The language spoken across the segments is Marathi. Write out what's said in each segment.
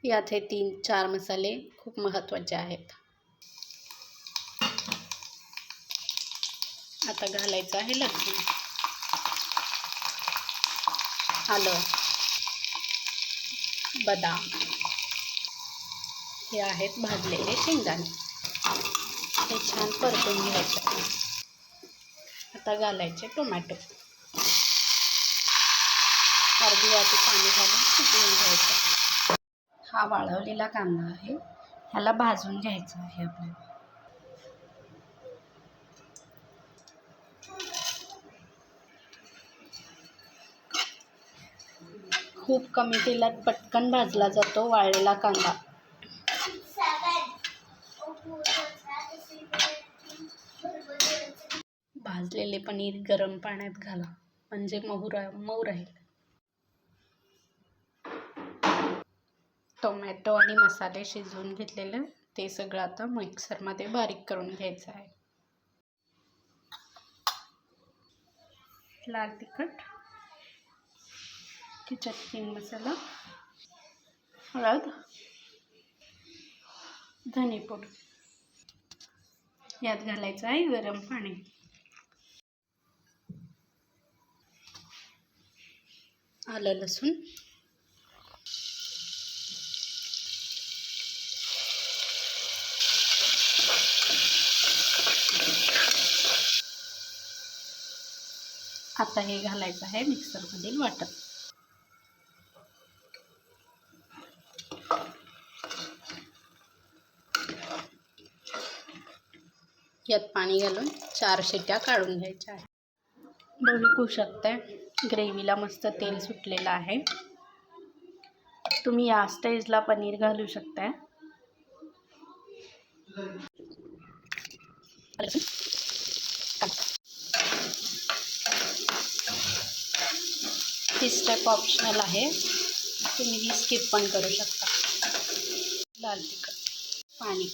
यात हे 3-4 मसाले खूप महत्त्वाचे आहेत. आता घालायचं आहे लसूण, आलं, बदाम, हे आहेत भाजलेले शेंगदाणे. हे छान परतून घ्यायचे. आता घालायचे टोमॅटो, अर्धी वाटी पाणी घालून शिजवून घ्यायचं. हा वाळवलेला कांदा आहे, ह्याला भाजून घ्यायचा आहे आपल्याला. खूप कमी तेलात पटकन भाजला जातो वाळलेला कांदा. भाजलेले पनीर गरम पाण्यात घाला, म्हणजे मऊ राहील. टोमॅटो आणि मसाले शिजवून घेतलेले ते सगळं आता मिक्सरमध्ये बारीक करून घ्यायचं आहे. लाल तिखट, खिचडी किंग मसाला, हळद, धने पूड. यात घालायचं आहे गरम पाणी. आलं लसूण, आता हे घालायचं आहे मिक्सरमधील वाटण. यात पाणी घालून 4 शिट्या काढून घ्यायच्या आहेत. बघू शकता ग्रेव्हीला मस्त तेल सुटलेलं आहे. तुम्ही या स्टेजला पनीर घालू शकता. ही स्टेप ऑप्शनल आहे, तुम्ही ही स्किप पण करू शकता. लाल तिखट, पाणी,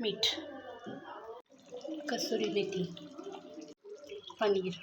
मीठ, कसुरी मेथी, पनीर.